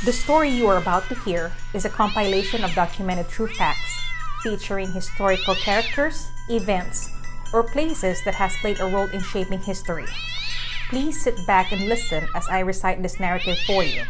The story you are about to hear is a compilation of documented true facts featuring historical characters, events, or places that has played a role in shaping history. Please sit back and listen as I recite this narrative for you.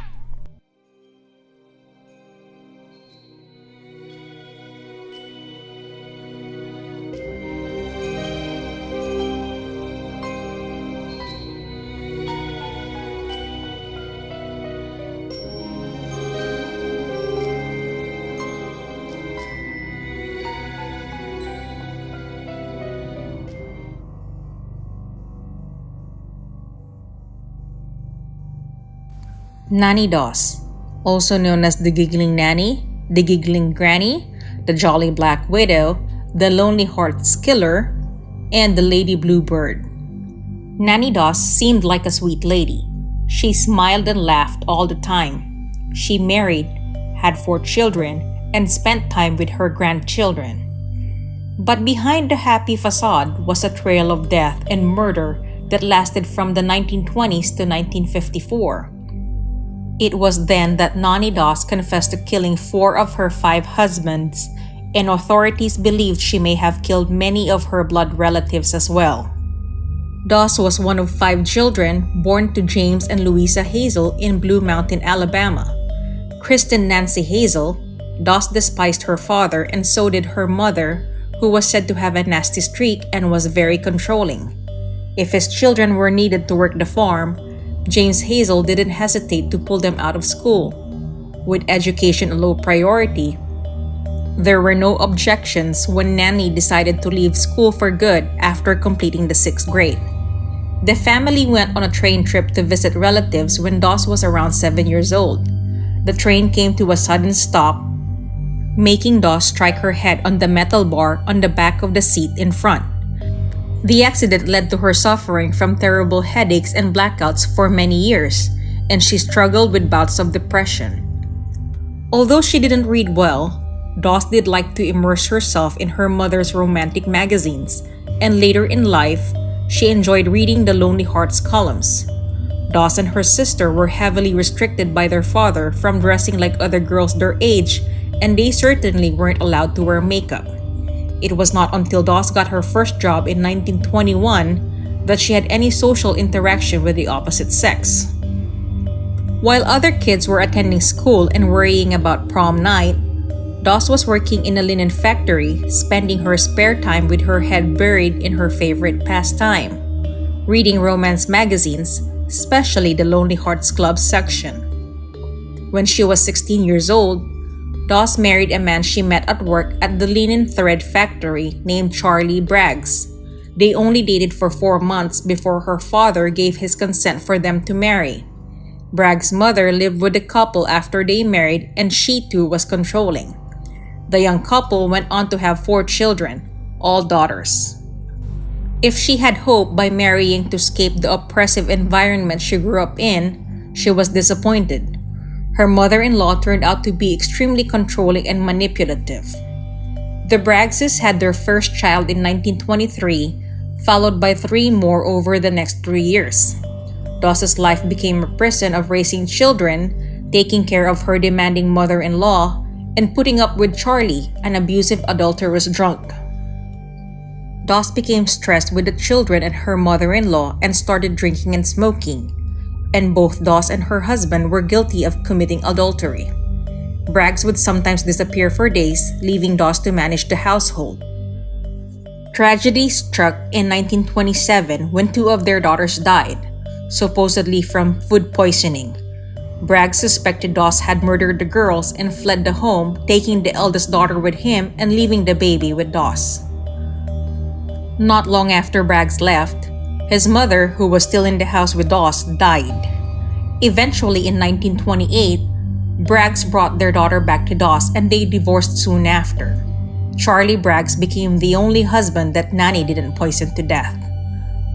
Nannie Doss, also known as the Giggling Nanny, the Giggling Granny, the Jolly Black Widow, the Lonely Hearts Killer, and the Lady Bluebird. Nannie Doss seemed like a sweet lady. She smiled and laughed all the time. She married, had 4 children, and spent time with her grandchildren. But behind the happy facade was a trail of death and murder that lasted from the 1920s to 1954. It was then that Nannie Doss confessed to killing 4 of her 5 husbands, and authorities believed she may have killed many of her blood relatives as well. Doss was one of 5 children born to James and Louisa Hazel in Blue Mountain, Alabama. Kristen Nancy Hazel, Doss despised her father and so did her mother, who was said to have a nasty streak and was very controlling. If his children were needed to work the farm, James Hazel didn't hesitate to pull them out of school. With education a low priority, there were no objections when Nannie decided to leave school for good after completing the 6th grade. The family went on a train trip to visit relatives when Doss was around 7 years old. The train came to a sudden stop, making Doss strike her head on the metal bar on the back of the seat in front. The accident led to her suffering from terrible headaches and blackouts for many years, and she struggled with bouts of depression. Although she didn't read well, Doss did like to immerse herself in her mother's romantic magazines, and later in life, she enjoyed reading the Lonely Hearts columns. Doss and her sister were heavily restricted by their father from dressing like other girls their age, and they certainly weren't allowed to wear makeup. It was not until Doss got her first job in 1921 that she had any social interaction with the opposite sex. While other kids were attending school and worrying about prom night, Doss was working in a linen factory, spending her spare time with her head buried in her favorite pastime, reading romance magazines, especially the Lonely Hearts Club section. When she was 16 years old, Doss married a man she met at work at the linen thread factory named Charlie Braggs. They only dated for 4 months before her father gave his consent for them to marry. Braggs' mother lived with the couple after they married, and she too was controlling. The young couple went on to have 4 children, all daughters. If she had hoped by marrying to escape the oppressive environment she grew up in, she was disappointed. Her mother-in-law turned out to be extremely controlling and manipulative. The Braggses had their first child in 1923, followed by 3 more over the next 3 years. Doss's life became a prison of raising children, taking care of her demanding mother-in-law, and putting up with Charlie, an abusive adulterous drunk. Doss became stressed with the children and her mother-in-law and started drinking and smoking. And both Doss and her husband were guilty of committing adultery. Braggs would sometimes disappear for days, leaving Doss to manage the household. Tragedy struck in 1927 when 2 of their daughters died, supposedly from food poisoning. Braggs suspected Doss had murdered the girls and fled the home, taking the eldest daughter with him and leaving the baby with Doss. Not long after Braggs left, his mother, who was still in the house with Doss, died. Eventually, in 1928, Braggs brought their daughter back to Doss and they divorced soon after. Charlie Braggs became the only husband that Nannie didn't poison to death.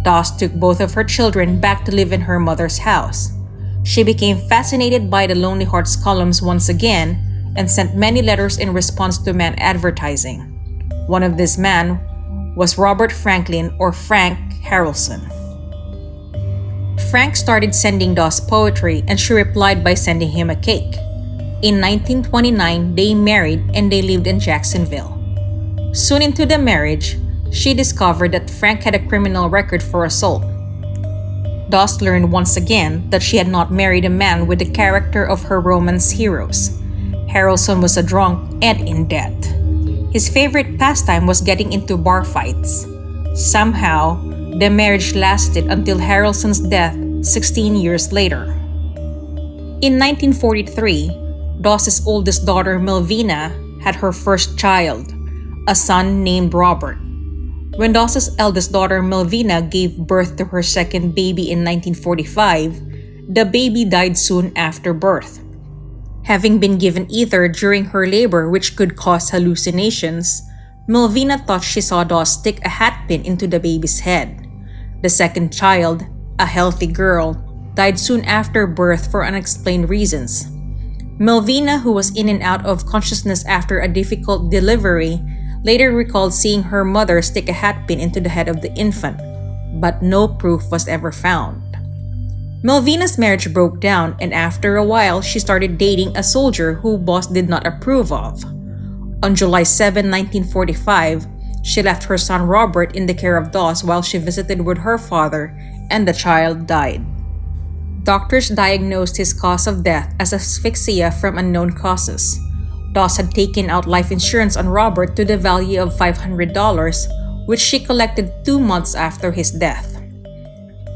Doss took both of her children back to live in her mother's house. She became fascinated by the Lonely Hearts columns once again and sent many letters in response to men advertising. One of these men was Robert Franklin, or Frank Harrelson. Frank started sending Doss poetry and she replied by sending him a cake. In 1929, they married and they lived in Jacksonville. Soon into the marriage, she discovered that Frank had a criminal record for assault. Doss learned once again that she had not married a man with the character of her romance heroes. Harrelson was a drunk and in debt. His favorite pastime was getting into bar fights. Somehow, the marriage lasted until Harrelson's death 16 years later. In 1943, Doss's oldest daughter Melvina had her first child, a son named Robert. When Doss's eldest daughter Melvina gave birth to her second baby in 1945, the baby died soon after birth. Having been given ether during her labor which could cause hallucinations, Melvina thought she saw Doss stick a hat pin into the baby's head. The second child, a healthy girl, died soon after birth for unexplained reasons. Melvina, who was in and out of consciousness after a difficult delivery, later recalled seeing her mother stick a hat pin into the head of the infant, but no proof was ever found. Melvina's marriage broke down, and after a while, she started dating a soldier who boss did not approve of. On July 7, 1945, she left her son Robert in the care of Doss while she visited with her father, and the child died. Doctors diagnosed his cause of death as asphyxia from unknown causes. Doss had taken out life insurance on Robert to the value of $500, which she collected 2 months after his death.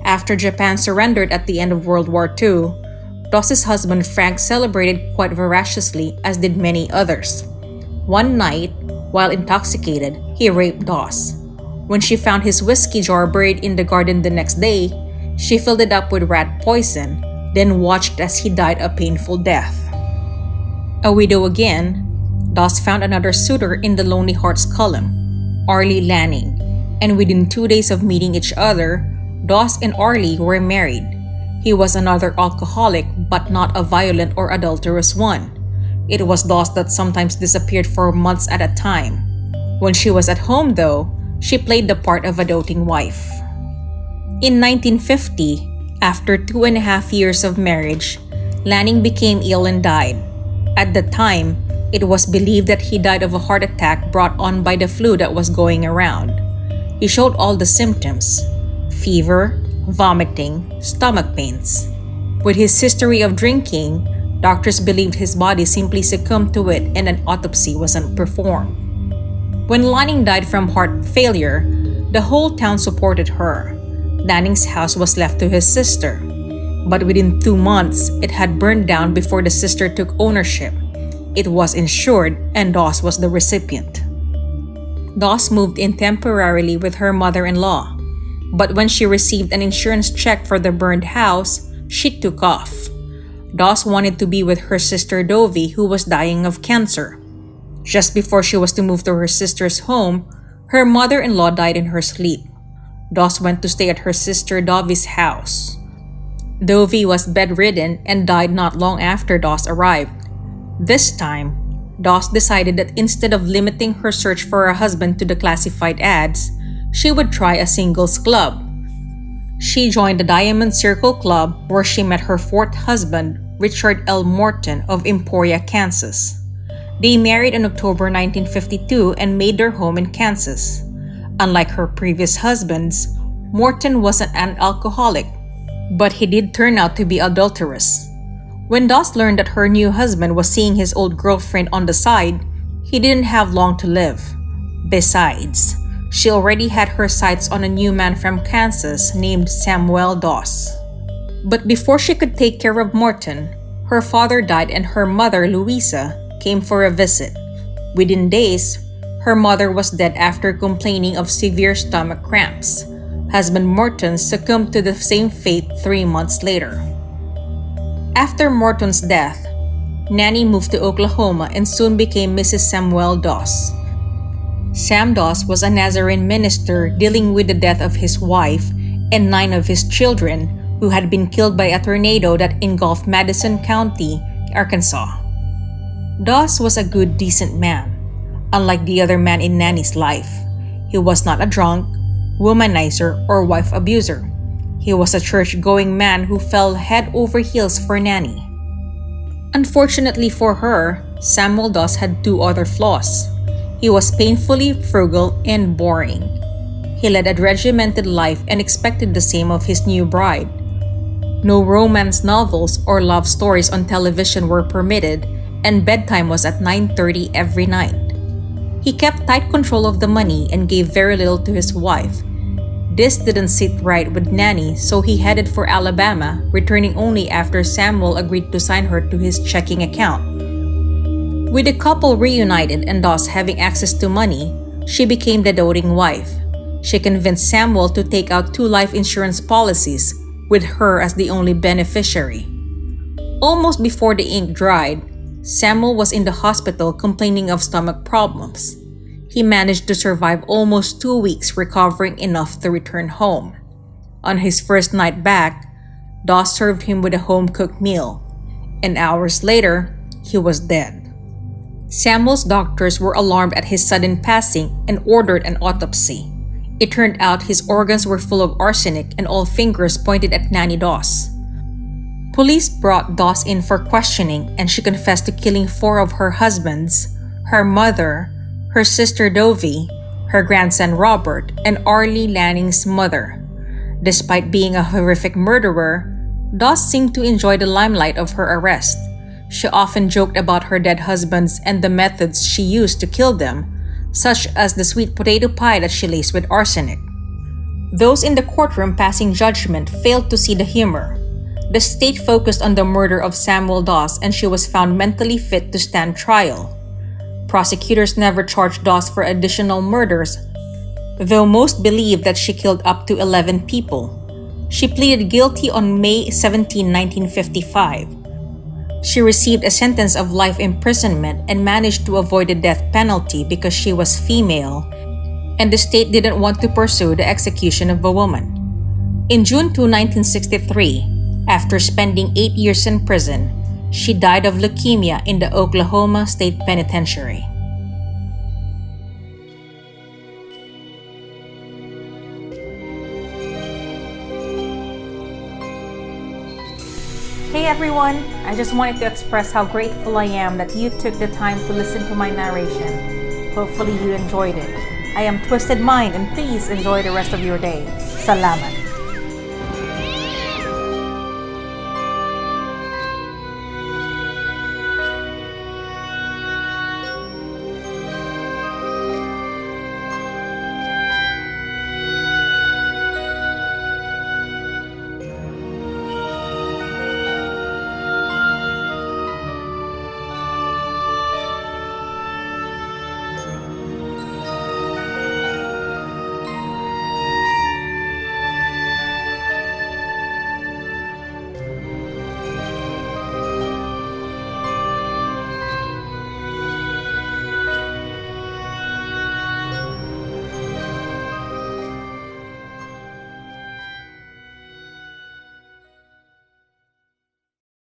After Japan surrendered at the end of World War II, Doss's husband Frank celebrated quite voraciously, as did many others. One night, while intoxicated, he raped Doss. When she found his whiskey jar buried in the garden the next day, she filled it up with rat poison, then watched as he died a painful death. A widow again, Doss found another suitor in the Lonely Hearts column, Arlie Lanning, and within 2 days of meeting each other, Doss and Arlie were married. He was another alcoholic, but not a violent or adulterous one. It was Doss that sometimes disappeared for months at a time. When she was at home, though, she played the part of a doting wife. In 1950, after 2.5 years of marriage, Lanning became ill and died. At the time, it was believed that he died of a heart attack brought on by the flu that was going around. He showed all the symptoms: fever, vomiting, stomach pains. With his history of drinking, doctors believed his body simply succumbed to it and an autopsy wasn't performed. When Lanning died from heart failure, the whole town supported her. Lanning's house was left to his sister, but within 2 months, it had burned down before the sister took ownership. It was insured, and Doss was the recipient. Doss moved in temporarily with her mother-in-law, but when she received an insurance check for the burned house, she took off. Doss wanted to be with her sister Dovie, who was dying of cancer. Just before she was to move to her sister's home, her mother-in-law died in her sleep. Doss went to stay at her sister Dovie's house. Dovie was bedridden and died not long after Doss arrived. This time, Doss decided that instead of limiting her search for a husband to the classified ads, she would try a singles club. She joined the Diamond Circle Club, where she met her fourth husband, Richard L. Morton of Emporia, Kansas. They married in October 1952 and made their home in Kansas. Unlike her previous husbands, Morton wasn't an alcoholic, but he did turn out to be adulterous. When Doss learned that her new husband was seeing his old girlfriend on the side, he didn't have long to live. Besides, she already had her sights on a new man from Kansas named Samuel Doss. But before she could take care of Morton, her father died and her mother, Louisa, came for a visit. Within days, her mother was dead after complaining of severe stomach cramps. Husband Morton succumbed to the same fate 3 months later. After Morton's death, Nannie moved to Oklahoma and soon became Mrs. Samuel Doss. Sam Doss was a Nazarene minister dealing with the death of his wife and 9 of his children who had been killed by a tornado that engulfed Madison County, Arkansas. Doss was a good, decent man. Unlike the other man in Nannie's life, he was not a drunk, womanizer, or wife abuser. He was a church-going man who fell head over heels for Nannie. Unfortunately for her, Samuel Doss had two other flaws. He was painfully frugal and boring. He led a regimented life and expected the same of his new bride. No romance novels or love stories on television were permitted, and bedtime was at 9:30 every night. He kept tight control of the money and gave very little to his wife. This didn't sit right with Nannie, so he headed for Alabama, returning only after Samuel agreed to sign her to his checking account. With the couple reunited and Doss having access to money, she became the doting wife. She convinced Samuel to take out 2 life insurance policies, with her as the only beneficiary. Almost before the ink dried, Samuel was in the hospital complaining of stomach problems. He managed to survive almost 2 weeks, recovering enough to return home. On his first night back, Doss served him with a home-cooked meal, and hours later, he was dead. Samuel's doctors were alarmed at his sudden passing and ordered an autopsy. It turned out his organs were full of arsenic and all fingers pointed at Nannie Doss. Police brought Doss in for questioning and she confessed to killing 4 of her husbands, her mother, her sister Dovie, her grandson Robert, and Arlie Lanning's mother. Despite being a horrific murderer, Doss seemed to enjoy the limelight of her arrest. She often joked about her dead husbands and the methods she used to kill them, such as the sweet potato pie that she laced with arsenic. Those in the courtroom passing judgment failed to see the humor. The state focused on the murder of Samuel Doss and she was found mentally fit to stand trial. Prosecutors never charged Doss for additional murders, though most believe that she killed up to 11 people. She pleaded guilty on May 17, 1955. She received a sentence of life imprisonment and managed to avoid the death penalty because she was female, and the state didn't want to pursue the execution of a woman. In June 2, 1963, after spending 8 years in prison, she died of leukemia in the Oklahoma State Penitentiary. Hey everyone! I just wanted to express how grateful I am that you took the time to listen to my narration. Hopefully you enjoyed it. I am Twisted Mind and please enjoy the rest of your day. Salamat!